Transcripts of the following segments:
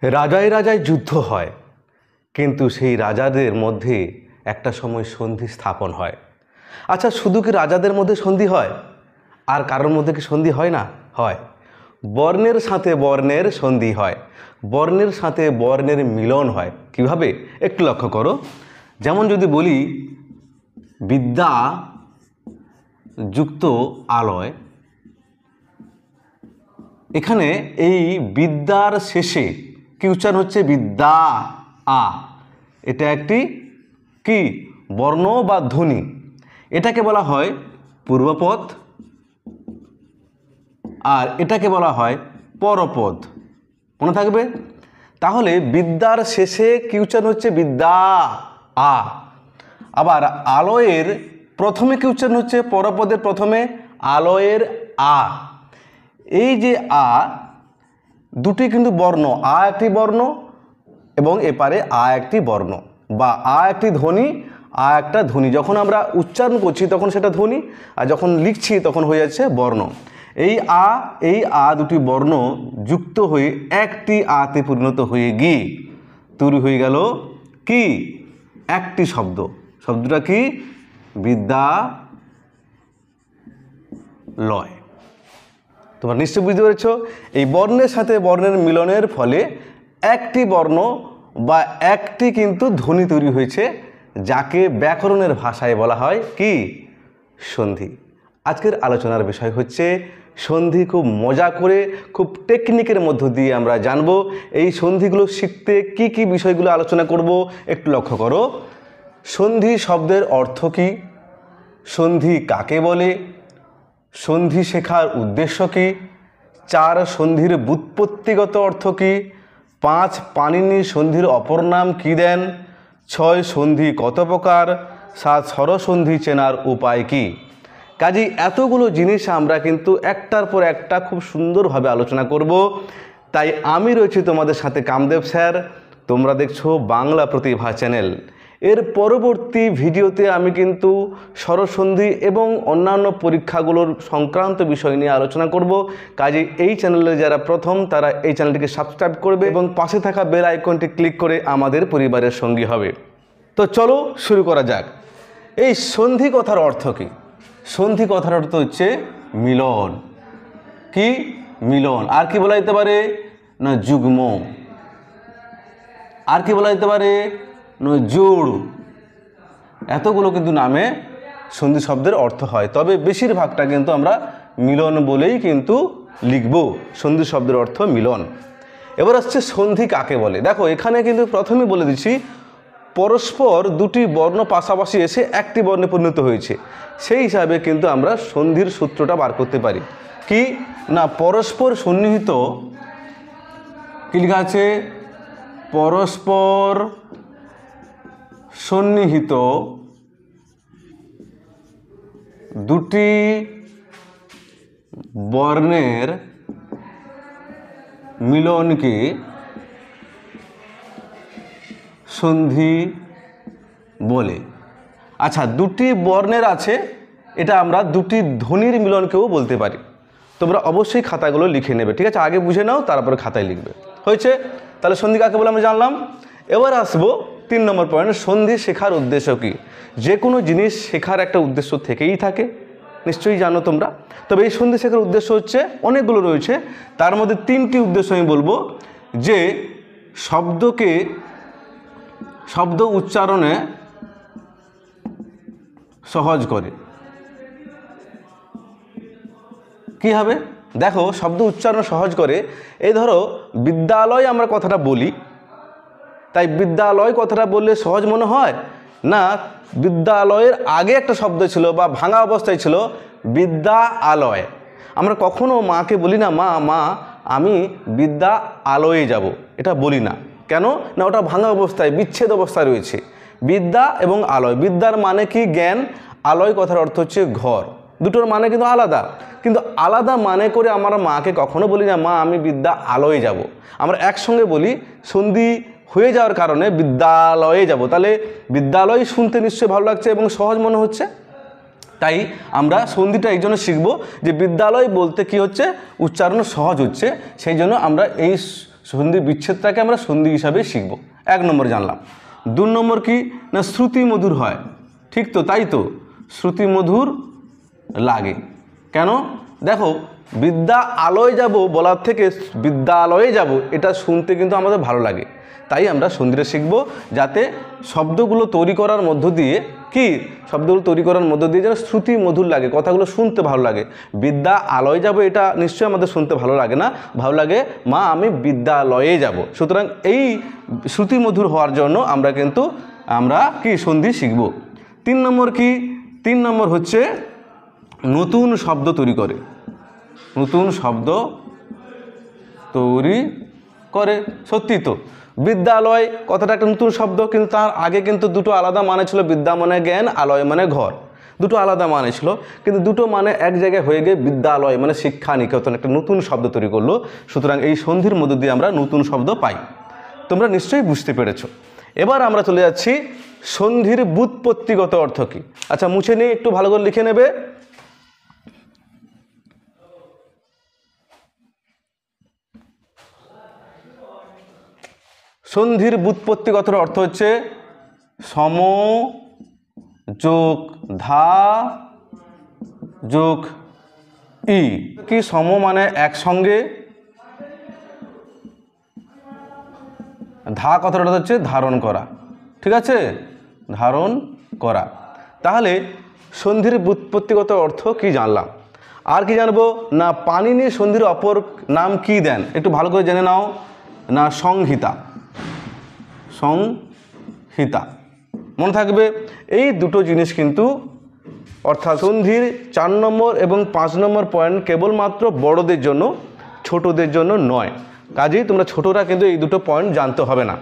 রাজায় রাজায় যুদ্ধ হয়, কিন্তু সেই রাজাদের মধ্যে একটা সময় সন্ধি স্থাপন হয়। আচ্ছা, শুধু কি রাজাদের মধ্যে সন্ধি হয়, আর কারোর মধ্যে কি সন্ধি হয় না? হয়। বর্ণের সাথে বর্ণের সন্ধি হয়, বর্ণের সাথে বর্ণের মিলন হয়। কিভাবে একটু লক্ষ্য করো। যেমন যদি বলি বিদ্যা যুক্ত আলয়, এখানে এই বিদ্যার শেষে কি উচ্চারণ হচ্ছে? বিদ্যা আ। এটা একটি কি বর্ণ বা ধ্বনি। এটাকে বলা হয় পূর্বপদ, আর এটাকে বলা হয় পরপদ। মনে থাকবে? তাহলে বিদ্যার শেষে কি উচ্চারণ হচ্ছে? বিদ্যা আ। আবার আলয়ের প্রথমে কি উচ্চারণ হচ্ছে? পরপদের প্রথমে আলয়ের আ। এই যে আ দুটি কিন্তু বর্ণ, আ একটি বর্ণ এবং এপারে আ একটি বর্ণ, বা আ একটি ধ্বনি, আ একটা ধ্বনি। যখন আমরা উচ্চারণ করছি তখন সেটা ধ্বনি, আর যখন লিখছি তখন হয়ে যাচ্ছে বর্ণ। এই আ দুটি বর্ণ যুক্ত হয়ে একটি আতে পরিণত হয়ে গিয়ে তৈরি হয়ে গেল কি? একটি শব্দ। শব্দটা কি? বিদ্যালয়। তোমরা নিশ্চয় বুঝতে পেরেছ, এই বর্ণের সাথে বর্ণের মিলনের ফলে একটি বর্ণ বা একটি কিন্তু ধ্বনি তৈরি হয়েছে, যাকে ব্যাকরণের ভাষায় বলা হয় কি? সন্ধি। আজকের আলোচনার বিষয় হচ্ছে সন্ধি। খুব মজা করে, খুব টেকনিকের মধ্য দিয়ে আমরা জানব। এই সন্ধিগুলো শিখতে কি কি বিষয়গুলো আলোচনা করব একটু লক্ষ্য করো। সন্ধি শব্দের অর্থ কি? সন্ধি কাকে বলে? সন্ধি শেখার উদ্দেশ্য কি? 4 সন্ধির ব্যুৎপত্তিগত অর্থ কি? 5 পাণিনি সন্ধির অপর নাম কি দেন? 6 সন্ধি কত প্রকার? 7 স্বরসন্ধি চেনার উপায় কি? কাজেই এতগুলো জিনিস আমরা কিন্তু একটার পর একটা খুব সুন্দরভাবে আলোচনা করব। তাই আমি রয়েছি তোমাদের সাথে কামদেব স্যার। তোমরা দেখছো বাংলা প্রতিভা চ্যানেল। এর পরবর্তী ভিডিওতে আমি কিন্তু স্বরসন্ধি এবং অন্যান্য পরীক্ষাগুলোর সংক্রান্ত বিষয় নিয়ে আলোচনা করব। কাজে এই চ্যানেলে যারা প্রথম, তারা এই চ্যানেলটিকে সাবস্ক্রাইব করবে এবং পাশে থাকা বেল আইকনটি ক্লিক করে আমাদের পরিবারের সঙ্গী হবে। তো চলো শুরু করা যাক। এই সন্ধি কথার অর্থ কি? সন্ধি কথার অর্থ হচ্ছে মিলন। কি? মিলন। আর কি বলা যেতে পারে? না যুগ্ম। আর কি বলা যেতে পারে? না জোড়। এতগুলো কিন্তু নামে সন্ধি শব্দের অর্থ হয়, তবে বেশিরভাগটা কিন্তু আমরা মিলন বলেই কিন্তু লিখব। সন্ধি শব্দের অর্থ মিলন। এবার আসছে সন্ধি কাকে বলে। দেখো, এখানে কিন্তু প্রথমেই বলে দিচ্ছি, পরস্পর দুটি বর্ণ পাশাপাশি এসে একটি বর্ণে পরিণত হয়েছে, সেই হিসাবে কিন্তু আমরা সন্ধির সূত্রটা বার করতে পারি। কি না পরস্পর সন্নিহিত, কি লেখা আছে? পরস্পর সন্নিহিত দুটি বর্ণের মিলনকে সন্ধি বলে। আচ্ছা, দুটি বর্ণের আছে, এটা আমরা দুটি ধ্বনির মিলনকেও বলতে পারি। তোমরা অবশ্যই খাতাগুলো লিখে নেবে, ঠিক আছে? আগে বুঝে নাও, তারপরে খাতায় লিখবে। হয়েছে? তাহলে সন্ধি কাকে বলে আমরা জানলাম। এবার আসবো 3 নম্বর পয়েন্ট, সন্ধি শেখার উদ্দেশ্য কি? যে কোনো জিনিস শেখার একটা উদ্দেশ্য থেকেই থাকে, নিশ্চয়ই জানো তোমরা। তবে এই সন্ধি শেখার উদ্দেশ্য হচ্ছে অনেকগুলো রয়েছে, তার মধ্যে 3টি উদ্দেশ্য আমি বলবো। যে শব্দ উচ্চারণে সহজ করে। কি হবে? দেখো, শব্দ উচ্চারণ সহজ করে। এই ধরো বিদ্যালয় আমরা কথাটা বলি, তাই বিদ্যালয় কথাটা বললে সহজ মনে হয় না? বিদ্যালয়ের আগে একটা শব্দ ছিল বা ভাঙা অবস্থায় ছিল বিদ্যা আলয়। আমরা কখনো মাকে বলি না, মা আমি বিদ্যা আলয়ে যাব, এটা বলি না। কেন না? ওটা ভাঙা অবস্থায়, বিচ্ছেদ অবস্থায় রয়েছে। বিদ্যা এবং আলয়, বিদ্যার মানে কি? জ্ঞান। আলয় কথার অর্থ হচ্ছে ঘর। দুটোর মানে কিন্তু আলাদা, কিন্তু আলাদা মানে করে আমরা মাকে কখনো বলি না, মা আমি বিদ্যা আলয়ে যাব। আমরা একসঙ্গে বলি, সন্ধি হয়ে যাওয়ার কারণে বিদ্যালয়ে যাব। তাহলে বিদ্যালয় শুনতে নিশ্চয়ই ভালো লাগছে এবং সহজ মনে হচ্ছে। তাই আমরা সন্ধিটা এই জন্য শিখব যে বিদ্যালয় বলতে কি হচ্ছে? উচ্চারণ সহজ হচ্ছে, সেই জন্য আমরা এই সন্ধি বিচ্ছেদটাকে আমরা সন্ধি হিসাবে শিখব। 1 নম্বর জানলাম। 2 নম্বর কি না শ্রুতি মধুর হয়। ঠিক তো, তাই তো, শ্রুতি মধুর লাগে। কেন? দেখো, বিদ্যা আলোয় যাব বলার থেকে বিদ্যালয়ে যাব এটা শুনতে কিন্তু আমাদের ভালো লাগে, তাই আমরা সন্ধিটা শিখব, যাতে শব্দগুলো তৈরি করার মধ্য দিয়ে শব্দগুলো তৈরি করার মধ্য দিয়ে যেন শ্রুতি মধুর লাগে, কথাগুলো শুনতে ভালো লাগে। বিদ্যা আলোয় যাব এটা নিশ্চয়ই আমাদের শুনতে ভালো লাগে না, ভালো লাগে মা আমি বিদ্যালয়ে যাব। সুতরাং এই শ্রুতি মধুর হওয়ার জন্য আমরা সন্ধি শিখব। 3 নম্বর কি? 3 নম্বর হচ্ছে নতুন শব্দ তৈরি করে। নতুন শব্দ তৈরি করে। সত্যি তো, বিদ্যালয় কথাটা একটা নতুন শব্দ, কিন্তু তার আগে কিন্তু দুটো আলাদা মানে ছিল। বিদ্যা মানে জ্ঞান, আলয় মানে ঘর, দুটো আলাদা মানে ছিল, কিন্তু দুটো মানে এক জায়গায় হয়ে গিয়ে বিদ্যালয় মানে শিক্ষা নিকেতন একটা নতুন শব্দ তৈরি করলো। সুতরাং এই সন্ধির মধ্য দিয়ে আমরা নতুন শব্দ পাই। তোমরা নিশ্চয়ই বুঝতে পেরেছ। এবার আমরা চলে যাচ্ছি সন্ধির ব্যুৎপত্তিগত অর্থ কী। আচ্ছা, মুছে নিয়ে একটু ভালো করে লিখে নেবে। সন্ধির ব্যুৎপত্তিগত অর্থ হচ্ছে সম যোগ ধা যোগ ই। কি সম মানে একসঙ্গে, ধা কথাটা হচ্ছে ধারণ করা। ঠিক আছে, ধারণ করা। তাহলে সন্ধির ব্যুৎপত্তিগত অর্থ কি জানলাম। আর কি জানবো না পাণিনি সন্ধির অপর নাম কি দেন, একটু ভালো করে জেনে নাও। না সংহিতা। সংহিতা মনে থাকবে। এই দুটো জিনিস কিন্তু, অর্থাৎ সন্ধির 4 নম্বর এবং 5 নম্বর পয়েন্ট কেবলমাত্র বড়দের জন্য, ছোটদের জন্য নয়। কাজেই তোমরা ছোটরা কিন্তু এই দুটো পয়েন্ট জানতে হবে না।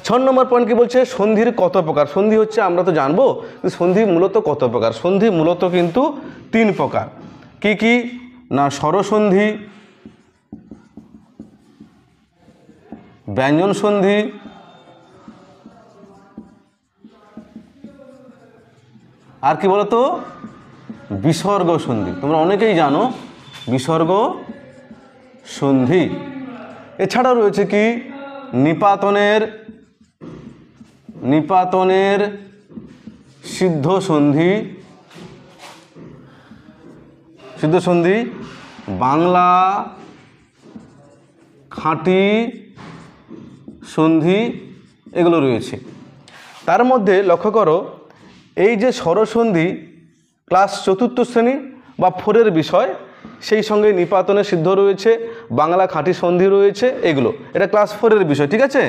6 নম্বর পয়েন্ট কি বলছে? সন্ধির কত প্রকার। সন্ধি হচ্ছে আমরা তো জানবো সন্ধি মূলত কত প্রকার। সন্ধি মূলত কিন্তু 3 প্রকার। কি কি না স্বরসন্ধি, ব্যঞ্জন সন্ধি, আর কি বলতো বিসর্গ সন্ধি। তোমরা অনেকেই জানো বিসর্গ সন্ধি। এছাড়াও রয়েছে কি নিপাতনের সিদ্ধ সন্ধি, বাংলা খাঁটি সন্ধি, এগুলো রয়েছে। তার মধ্যে লক্ষ্য করো এই যে স্বরসন্ধি ক্লাস 4র্থ শ্রেণী বা 4-এর বিষয়, সেই সঙ্গে নিপাতনের সিদ্ধ রয়েছে, বাংলা খাঁটি সন্ধি রয়েছে, এগুলো এটা ক্লাস 4-এর বিষয়। ঠিক আছে,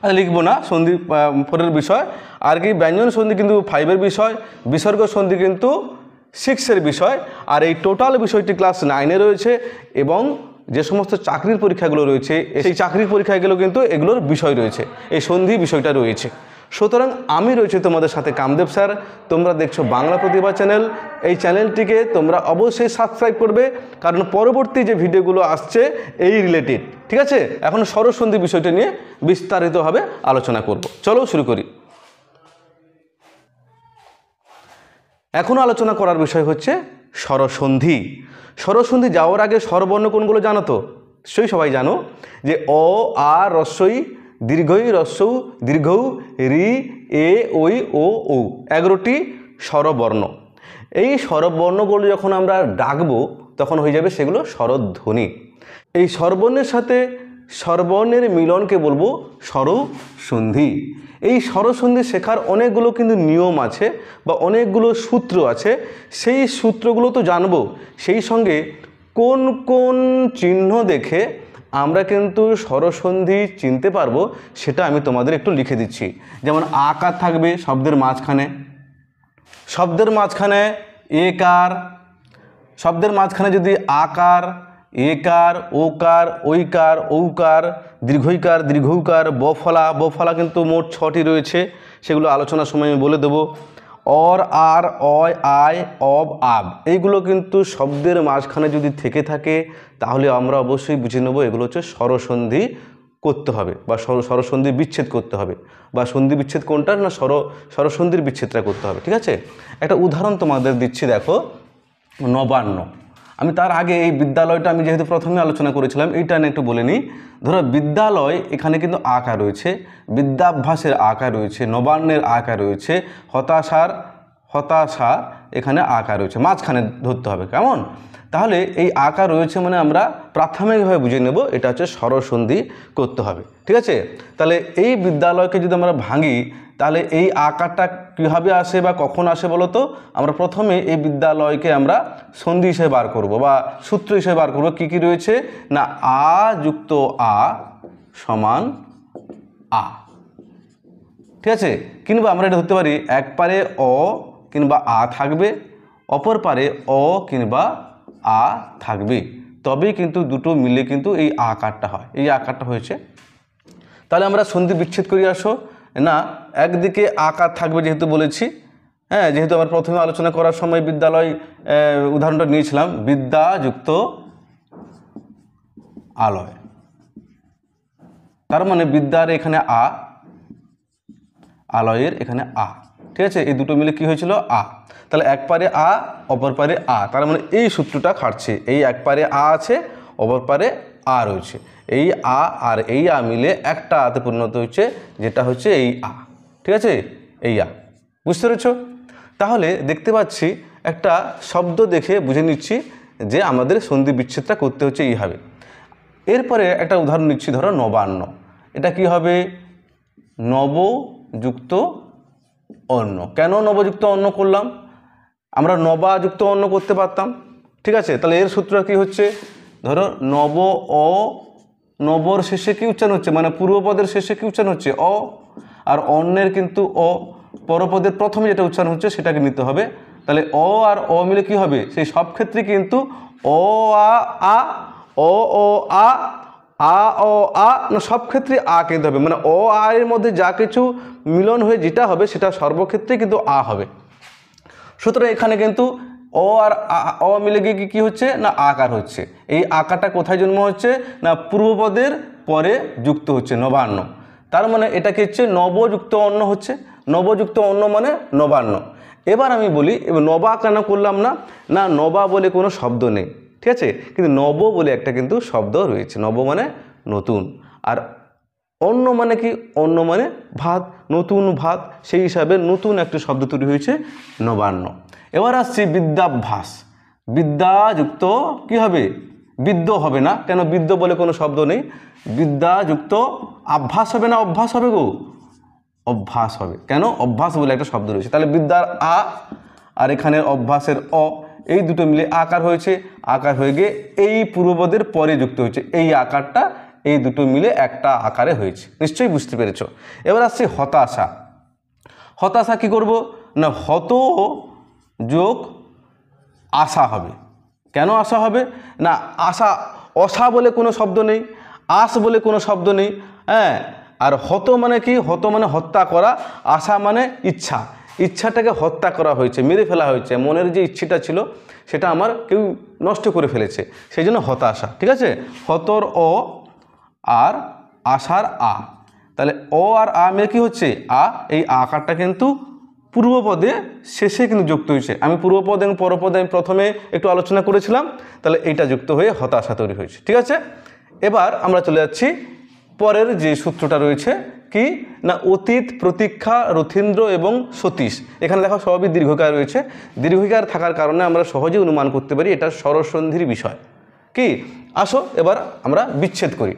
আচ্ছা লিখবো না সন্ধি 4-এর বিষয়। আর কি ব্যঞ্জন সন্ধি কিন্তু 5-এর বিষয়, বিসর্গ সন্ধি কিন্তু 6-এর বিষয়। আর এই টোটাল বিষয়টি ক্লাস 9-এ রয়েছে, এবং যে সমস্ত চাকরির পরীক্ষাগুলো রয়েছে সেই চাকরির পরীক্ষাগুলো কিন্তু এগুলোর বিষয় রয়েছে, এই সন্ধি বিষয়টা রয়েছে। সুতরাং আমি রয়েছে তোমাদের সাথে কামদেব স্যার। তোমরা দেখছো বাংলা প্রতিভা চ্যানেল। এই চ্যানেলটিকে তোমরা অবশ্যই সাবস্ক্রাইব করবে, কারণ পরবর্তী যে ভিডিওগুলো আসছে এই রিলেটেড। ঠিক আছে, এখন স্বরসন্ধি বিষয়টা নিয়ে বিস্তারিতভাবে আলোচনা করব। চলো শুরু করি। এখন আলোচনা করার বিষয় হচ্ছে স্বরসন্ধি। স্বরসন্ধি যাওয়ার আগে স্বরবর্ণ কোনগুলো জানো তো? নিশ্চয়ই সবাই জানো যে অ, আ, রস্বই, দীর্ঘই, রস্বউ, দীর্ঘউ, রি, এ, ওই, ও, ঔ, 11টি স্বরবর্ণ। এই স্বরবর্ণগুলো যখন আমরা ডাকবো তখন হয়ে যাবে সেগুলো স্বরধ্বনি। এই স্বরবর্ণের সাথে স্বরবর্ণের মিলনকে বলবো স্বরসন্ধি। এই স্বরসন্ধি শেখার অনেকগুলো কিন্তু নিয়ম আছে বা অনেকগুলো সূত্র আছে। সেই সূত্রগুলো তো জানবো, সেই সঙ্গে কোন কোন চিহ্ন দেখে আমরা কিন্তু স্বরসন্ধি চিনতে পারবো সেটা আমি তোমাদের একটু লিখে দিচ্ছি। যেমন আকার থাকবে শব্দের মাঝখানে, শব্দের মাঝখানে একার, শব্দের মাঝখানে যদি আকার, একার, ওকার, ঐকার, ঔকার, দীর্ঘইকার, দীর্ঘৌকার, বফলা, বফলা কিন্তু মোট 6টি রয়েছে, সেগুলো আলোচনার সময় আমি বলে দেবো। অর, আর, অয়, আয়, অব, আব, এইগুলো কিন্তু শব্দের মাঝখানে যদি থেকে থাকে তাহলে আমরা অবশ্যই বুঝে নেব এগুলো হচ্ছে স্বরসন্ধি করতে হবে বা স্বরসন্ধি বিচ্ছেদ করতে হবে, বা সন্ধি বিচ্ছেদ কোনটা না স্বরসন্ধির বিচ্ছেদটা করতে হবে। ঠিক আছে, একটা উদাহরণ তোমাদের দিচ্ছি, দেখো নবান্ন। আমি তার আগে এই বিদ্যালয়টা আমি যেহেতু প্রথমে আলোচনা করেছিলাম এইটা নিয়ে একটু বলে নিই। ধরো বিদ্যালয় এখানে কিন্তু আকার রয়েছে, বিদ্যাভ্যাসের আকার রয়েছে, নবান্নের আকার রয়েছে, হতাশা এখানে আকার রয়েছে, মাঝখানে ধরতে হবে, কেমন? তাহলে এই আকার রয়েছে মানে আমরা প্রাথমিকভাবে বুঝে নেব এটা হচ্ছে স্বরসন্ধি করতে হবে, ঠিক আছে? তাহলে এই বিদ্যালয়কে যদি আমরা ভাঙি তাহলে এই আকারটা কীভাবে আসে বা কখন আসে বলো তো? আমরা প্রথমে এই বিদ্যালয়কে আমরা সন্ধি হিসেবে বার করব বা সূত্র হিসেবে বার করব। কী কী রয়েছে না আ যুক্ত আ সমান আ, ঠিক আছে? কিংবা আমরা এটা ধরতে পারি এক পারে অ কিংবা আ থাকবে, অপর পারে অ কিংবা আ থাকবে, তবেই কিন্তু দুটো মিলে কিন্তু এই আকারটা হয়, এই আকারটা হয়েছে। তাহলে আমরা সন্ধি বিচ্ছেদ করি আসো। না একদিকে আকার থাকবে যেহেতু বলেছি, হ্যাঁ, যেহেতু আমরা প্রথমে আলোচনা করার সময় বিদ্যালয় উদাহরণটা নিয়েছিলাম, বিদ্যা যুক্ত আলয়, তার মানে বিদ্যার এখানে আ, আলয়ের এখানে আ, ঠিক আছে? এই দুটো মিলে কি হয়েছিল আ। তাহলে এক পারে আ অপর পারে আ, তার মানে এই সূত্রটা খাটছে, এই এক পারে আ আছে অপর পারে আ রয়েছে, এই আ আর এই আ মিলে একটা আতে পরিণত হচ্ছে, যেটা হচ্ছে এই আ, ঠিক আছে? এই আ, বুঝতে পেরেছ? তাহলে দেখতে পাচ্ছি একটা শব্দ দেখে বুঝে নিচ্ছি যে আমাদের সন্ধি বিচ্ছেদটা করতে হচ্ছে এইভাবে। এরপরে একটা উদাহরণ নিচ্ছি, ধরো নবান্ন। এটা কি হবে? নবযুক্ত অন্য। কেন নবযুক্ত অন্য করলাম? আমরা নবাযুক্ত অন্য করতে পারতাম, ঠিক আছে? তাহলে এর সূত্রটা কি হচ্ছে? ধরো নব অ, নবর শেষে কি উচ্চারণ হচ্ছে, মানে পূর্বপদের শেষে কি উচ্চারণ হচ্ছে অ, আর অন্যের কিন্তু অ, পরপদের প্রথমে যেটা উচ্চারণ হচ্ছে সেটাকে নিতে হবে। তাহলে অ আর অ মিলে কি হবে? সেই সব ক্ষেত্রে কিন্তু অ আ আ, অ ও আ, আ ও আ, না সব ক্ষেত্রে আ কিনতে হবে, মানে অ আ এর মধ্যে যা কিছু মিলন হয়ে যেটা হবে সেটা সর্বক্ষেত্রে কিন্তু আ হবে। সুতরাং এখানে কিন্তু অ আর অ মিলে গিয়ে কী হচ্ছে না আকার হচ্ছে। এই আকারটা কোথায় জন্ম হচ্ছে না পূর্বপদের পরে যুক্ত হচ্ছে, নবান্ন। তার মানে এটাকে হচ্ছে নবযুক্ত অন্য হচ্ছে, নবযুক্ত অন্য মানে নবান্ন। এবার আমি বলি এবার নবা কেন করলাম না? না নবা বলে কোনো শব্দ নেই, ঠিক আছে? কিন্তু নব বলে একটা কিন্তু শব্দ রয়েছে, নব মানে নতুন, আর অন্য মানে কি? অন্য মানে ভাত, নতুন ভাত, সেই হিসাবে নতুন একটা শব্দ তৈরি হয়েছে নবান্ন। এবার আসছি বিদ্যাভ্যাস। বিদ্যাযুক্ত কি হবে? বিদ্য হবে না, কেন? বিদ্য বলে কোনো শব্দ নেই। বিদ্যাযুক্ত আভ্যাস হবে না অভ্যাস হবে গো? অভ্যাস হবে, কেন? অভ্যাস বলে একটা শব্দ রয়েছে। তাহলে বিদ্যার আ আর এখানে অভ্যাসের অ, এই দুটো মিলে আকার হয়েছে, আকার হয়ে গিয়ে এই পূর্বপদের পরে যুক্ত হয়েছে, এই আকারটা এই দুটো মিলে একটা আকারে হয়েছে, নিশ্চয়ই বুঝতে পেরেছ। এবার আসছে হতাশা। হতাশা কি করব না হত যোগ আশা হবে। কেন আশা হবে না? আশা, অশা বলে কোনো শব্দ নেই, আশ বলে কোনো শব্দ নেই, হ্যাঁ। আর হত মানে কি? হত মানে হত্যা করা, আশা মানে ইচ্ছা, ইচ্ছাটাকে হত্যা করা হয়েছে, মেরে ফেলা হয়েছে, মনের যে ইচ্ছেটা ছিল সেটা আমার কেউ নষ্ট করে ফেলেছে, সেই জন্য হতাশা, ঠিক আছে? হতর অ আর আশার আ, তাহলে অ আর আ মিলে কি হচ্ছে আ। এই আকারটা কিন্তু পূর্বপদে শেষে কিন্তু যুক্ত হয়েছে। আমি পূর্বপদ এবং পরপদে আমি প্রথমে একটু আলোচনা করেছিলাম, তাহলে এইটা যুক্ত হয়ে হতাশা তৈরি হয়েছে, ঠিক আছে? এবার আমরা চলে যাচ্ছি পরের যে সূত্রটা রয়েছে, কি না অতীত, প্রতীক্ষা, রথীন্দ্র এবং সতীশ। এখানে দেখো সবই দীর্ঘকার রয়েছে, দীর্ঘকার থাকার কারণে আমরা সহজে অনুমান করতে পারি এটা স্বরসন্ধির বিষয়। কি আসো এবার আমরা বিচ্ছেদ করি,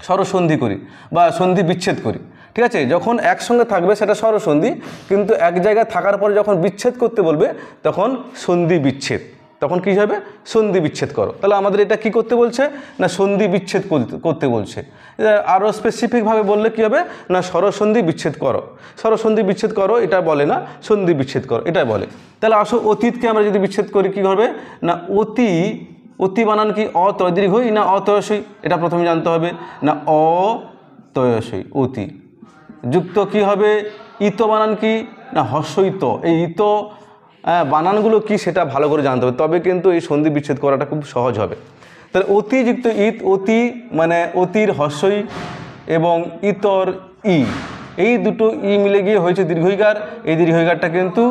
স্বরসন্ধি করি বা সন্ধি বিচ্ছেদ করি, ঠিক আছে? যখন একসঙ্গে থাকবে সেটা স্বরসন্ধি, কিন্তু এক জায়গায় থাকার পরে যখন বিচ্ছেদ করতে বলবে তখন সন্ধি বিচ্ছেদ, তখন কী হবে? সন্ধি বিচ্ছেদ করো। তাহলে আমাদের এটা কি করতে বলছে না সন্ধি বিচ্ছেদ করতে বলছে। আরও স্পেসিফিকভাবে বললে কী হবে না স্বরসন্ধি বিচ্ছেদ করো, স্বরসন্ধি বিচ্ছেদ করো এটা বলে না, সন্ধি বিচ্ছেদ করো এটাই বলে। তাহলে আসো অতীতকে আমরা যদি বিচ্ছেদ করি কী হবে না অতি, অতি বানান কি অতদীর্ঘই না অতয়সই? এটা প্রথমে জানতে হবে। না অতয়সই, অতি যুক্ত কি হবে? ইত বানান কি না হস্যইত। এই ইত বানানগুলো কি সেটা ভালো করে জানতে হবে, তবে কিন্তু এই সন্ধি বিচ্ছেদ করাটা খুব সহজ হবে। তাহলে অতিযুক্ত ইত, অতি মানে অতির হস্যই এবং ইতর ই, এই দুটো ই মিলে গিয়ে হয়েছে দীর্ঘইকার। এই দীর্ঘইকারটা কিন্তু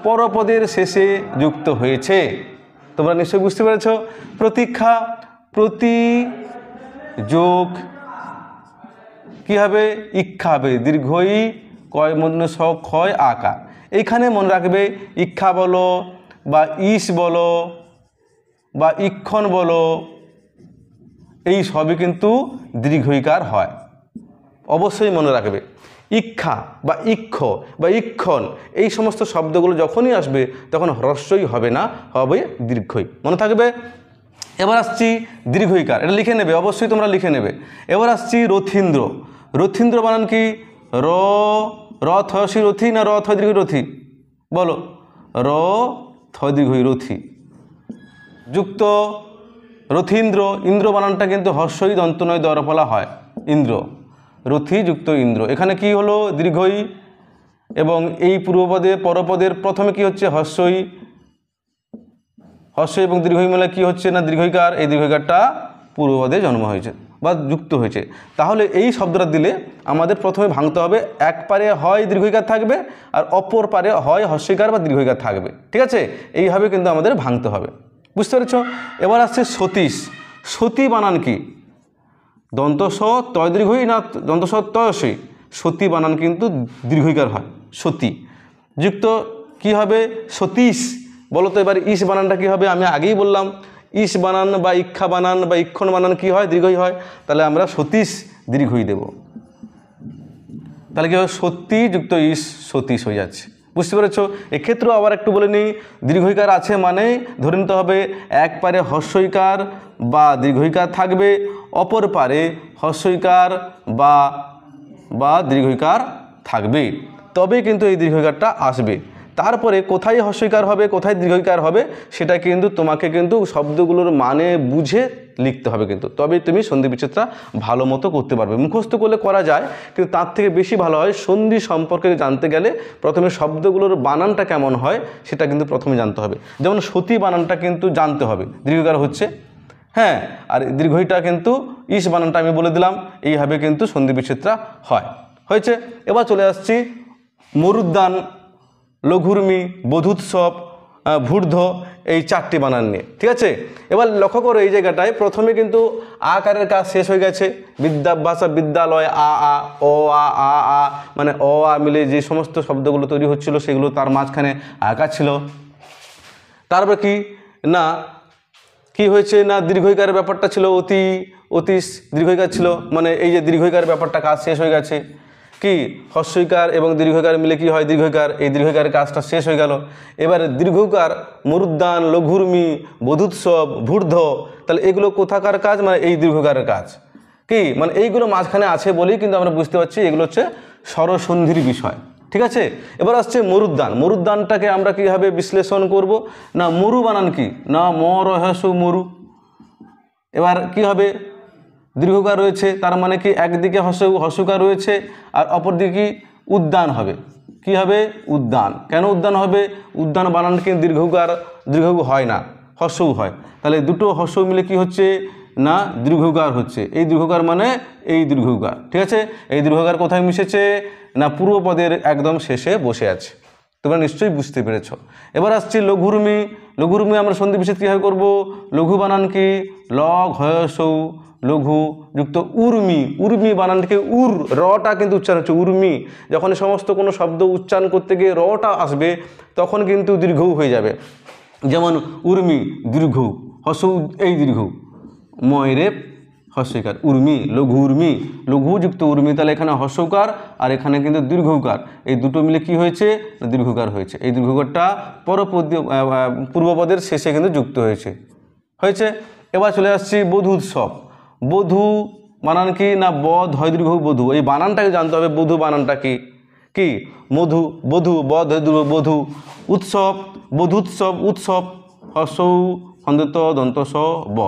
পরপদের শেষে যুক্ত হয়েছে, তোমরা নিশ্চয়ই বুঝতে পেরেছ। প্রতীক্ষা, প্রতি যোগ কী হবে, ইক্ষা হবে, দীর্ঘই কয় মনে স ক্ষয় আকার। এইখানে মনে রাখবে ইক্ষা বলো বা ইস বলো বা ইক্ষণ বলো, এই সবই কিন্তু দীর্ঘইকার হয়, অবশ্যই মনে রাখবে। ইক্ষা বা ইক্ষ বা ইক্ষণ এই সমস্ত শব্দগুলো যখনই আসবে তখন হ্রস্বই হবে না, হবে দীর্ঘই, মনে থাকবে। এবার আসছি দীর্ঘইকার, এটা লিখে নেবে, অবশ্যই তোমরা লিখে নেবে। এবার আসছি রথীন্দ্র। রথীন্দ্র বানান কি, র র থ সি রথি না র থ দীর্ঘ রথি, বলো, র থ দীর্ঘই রথি যুক্ত রথীন্দ্র। ইন্দ্র বানানটা কিন্তু হর্ষই দন্ত নয় দরফলা হয়, ইন্দ্র, রথি যুক্ত ইন্দ্র। এখানে কি হলো, দীর্ঘই, এবং এই পূর্বপদে পরপদের প্রথমে কি হচ্ছে, হর্ষই, হর্ষ এবং দীর্ঘই মেলা কি হচ্ছে না দীর্ঘইকার। এই দীর্ঘইকারটা পূর্বপদে জন্ম হয়েছে বা যুক্ত হয়েছে। তাহলে এই শব্দটা দিলে আমাদের প্রথমে ভাঙতে হবে, এক পারে হয় দীর্ঘইকার থাকবে আর অপর পারে হয় হর্ষইকার বা দীর্ঘইকার থাকবে, ঠিক আছে। এইভাবে কিন্তু আমাদের ভাঙতে হবে, বুঝতে পেরেছ। এবার আসছে সতীশ। সতী বানান কি, দন্ত স তয় দীর্ঘই না দন্ত স তয়সী, সতী বানান কিন্তু দীর্ঘইকার হয়, সতী যুক্ত কি হবে, সতীশ। বলো তো এবার ইস বানানটা কী হবে, আমি আগেই বললাম ইস বানান বা ইক্ষা বানান বা ইক্ষণ বানান কি হয়, দীর্ঘই হয়। তাহলে আমরা সতীশ দীর্ঘই দেব, তাহলে কী হবে, সতী যুক্ত ইস, সতীশ হয়ে যাচ্ছে, বুঝতে পেরেছ। এক্ষেত্রেও আবার একটু বলে নিই, দীর্ঘইকার আছে মানে ধরে নিতে হবে এক পারে হর্ষইকার বা দীর্ঘইকার থাকবে, অপর পারে হর্ষইকার বা দীর্ঘইকার থাকবে, তবে কিন্তু এই দীর্ঘইকারটা আসবে। তারপরে কোথায় হর্ষইকার হবে কোথায় দীর্ঘইকার হবে সেটা কিন্তু তোমাকে কিন্তু শব্দগুলোর মানে বুঝে লিখতে হবে কিন্তু, তবে তুমি সন্ধি বিচ্ছেদটা ভালো মতো করতে পারবে। মুখস্থ করলে করা যায়, কিন্তু তার থেকে বেশি ভালো হয় সন্ধি সম্পর্কে জানতে গেলে প্রথমে শব্দগুলোর বানানটা কেমন হয় সেটা কিন্তু প্রথমে জানতে হবে। যেমন সতী বানানটা কিন্তু জানতে হবে, দীর্ঘইকার হচ্ছে, হ্যাঁ, আর দীর্ঘইটা কিন্তু ইস বানানটা আমি বলে দিলাম, এইভাবে কিন্তু সন্ধি বিচ্ছেদটা হয়, হয়েছে। এবার চলে আসছি মরুদ্যান, লঘুর্মি, বধূৎসব, ভূর্ধ, এই চারটি বানান নিয়ে, ঠিক আছে। এবার লক্ষ্য করো এই জায়গাটায় প্রথমে কিন্তু আকারের কাজ শেষ হয়ে গেছে, বিদ্যাভ্যাসা বিদ্যালয়, আ আ, ও আ আ আ, মানে অ আ মিলে যে সমস্ত শব্দগুলো তৈরি হচ্ছিল সেগুলো তার মাঝখানে আকার ছিল। তারপর কি না কি হয়েছে না দীর্ঘইকারের ব্যাপারটা ছিল, অতীশ দীর্ঘইকার ছিল, মানে এই যে দীর্ঘইকারের ব্যাপারটা কাজ শেষ হয়ে গেছে। কি হর্ষইকার এবং দীর্ঘইকার মিলে কি হয় দীর্ঘইকার, এই দীর্ঘইকারের কাজটা শেষ হয়ে গেল। এবার দীর্ঘকার মরুদ্যান, লঘুর্মি, বধূৎসব, ভূর্ধ, তাহলে এগুলো কোথাকার কাজ, মানে এই দীর্ঘকারের কাজ, কি মানে এইগুলো মাঝখানে আছে বলেই কিন্তু আমরা বুঝতে পারছি এগুলো হচ্ছে স্বরসন্ধির বিষয়, ঠিক আছে। এবার আসছে মরুদ্যান। মরুদ্যানটাকে আমরা কীভাবে বিশ্লেষণ করব না, মরু বানান কি না ম রহস্য মরু। এবার কি হবে, দীর্ঘকার রয়েছে তার মানে কি একদিকে হর্ষকার রয়েছে আর অপর দিকে উদ্যান হবে, কি হবে উদ্যান। কেন উদ্যান হবে, উদ্যান বানান কিন্তু দীর্ঘ হয় না, হর্ষও হয়, তাহলে দুটো হর্ষ মিলে কি হচ্ছে না দীর্ঘকার হচ্ছে। এই দীর্ঘকার মানে এই দীর্ঘকার, ঠিক আছে। এই দীর্ঘকার কোথায় মিশেছে না পূর্বপদের একদম শেষে বসে আছে, তোমরা নিশ্চয়ই বুঝতে পেরেছ। এবার আসছি লঘুর্মি। লঘুর্মি আমরা সন্ধি বিচ্ছেদ কীভাবে করবো, লঘু বানান কি ল ঘয়সৌ, লঘু যুক্ত উর্মি। উর্মি বানানটিকে রটা কিন্তু উচ্চারণ হচ্ছে উর্মি। যখন সমস্ত কোনো শব্দ উচ্চারণ করতে গিয়ে রটা আসবে তখন কিন্তু দীর্ঘও হয়ে যাবে, যেমন উর্মি দীর্ঘ, হসৌ এই দীর্ঘ, ময়রে হর্ষইকার, উর্মি, লঘু উর্মি, লঘুযুক্ত উর্মি, তাহলে এখানে হর্ষকার আর এখানে কিন্তু দীর্ঘকার, এই দুটো মিলে কি হয়েছে দীর্ঘকার হয়েছে। এই দীর্ঘকারটা পূর্বপদের শেষে কিন্তু যুক্ত হয়েছে। এবার চলে আসছি বধূৎসব। বধূ বানান কি না বধ হয় দীর্ঘ বধূ, এই বানানটাকে জানতে হবে। বধূ বানানটা কি কি মধু, বধূ, বধ দীর্ঘ বধূ। উৎসব, বধূৎসব, উৎসব হর্ষৌ খন্দত দন্ত স ব,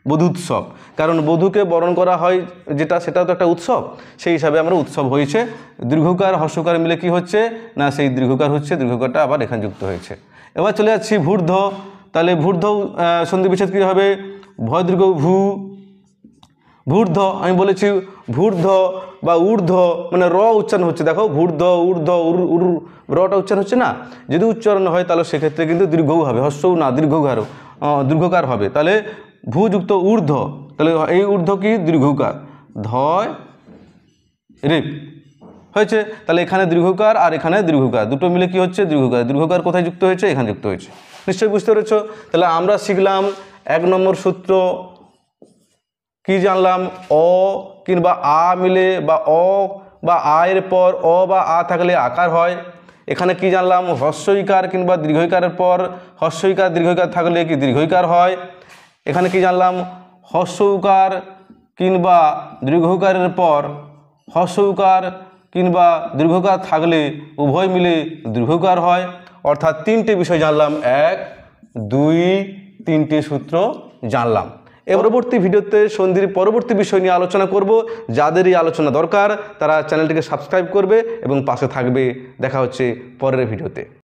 বধূৎসব, কারণ বধূকে বরণ করা হয় যেটা সেটা তো একটা উৎসব, সেই হিসাবে আমরা উৎসব হয়েছে। দীর্ঘকার হর্ষকার মিলে কি হচ্ছে না সেই দীর্ঘকার হচ্ছে, দীর্ঘকারটা আবার এখানে যুক্ত হয়েছে। এবার চলে যাচ্ছি ভূর্ধ। তাহলে ভূর্ধ সন্ধি বিচ্ছেদ কী হবে, ভয় দীর্ঘ ভূ, ভূর্ধ আমি বলেছি ভূর্ধ বা ঊর্ধ্ব, মানে র উচ্চারণ হচ্ছে, দেখো ভূর্ধ ঊর্ধ্ব রটা উচ্চারণ হচ্ছে না, যদি উচ্চারণ হয় তাহলে সেক্ষেত্রে কিন্তু দীর্ঘও হবে, হর্ষও না দীর্ঘও আরও দীর্ঘকার হবে। তাহলে ভূ যুক্ত ঊর্ধ্ব, তাহলে এই ঊর্ধ্ব কি দীর্ঘকার, ধয় রেপ হয়েছে। তাহলে এখানে দীর্ঘকার আর এখানে দীর্ঘকার, দুটো মিলে কি হচ্ছে দীর্ঘকার। দীর্ঘকার কোথায় যুক্ত হয়েছে, এখানে যুক্ত হয়েছে। নিশ্চয়ই বুঝতে পেরেছ। তাহলে আমরা শিখলাম 1 নম্বর সূত্র কি জানলাম, অ কিংবা আ মিলে বা অ বা আ এর পর অ বা আ থাকলে আকার হয়। এখানে কি জানলাম, হ্রস্বইকার কিংবা দীর্ঘইকারের পর হ্রস্বইকার দীর্ঘইকার থাকলে কি দীর্ঘইকার হয়। এখানে কি জানলাম, হ্রস্বউকার কিংবা দীর্ঘকারের পর হ্রস্বউকার কিংবা দীর্ঘকার থাকলে উভয় মিলে দীর্ঘকার হয়। অর্থাৎ 3টে বিষয় জানলাম, 1, 2, 3টে সূত্র জানলাম। পরবর্তী ভিডিওতে সন্ধির পরবর্তী বিষয় নিয়ে আলোচনা করব। যাদের এই আলোচনা দরকার তারা চ্যানেলটিকে সাবস্ক্রাইব করবে এবং পাশে থাকবে। দেখা হচ্ছে পরের ভিডিওতে।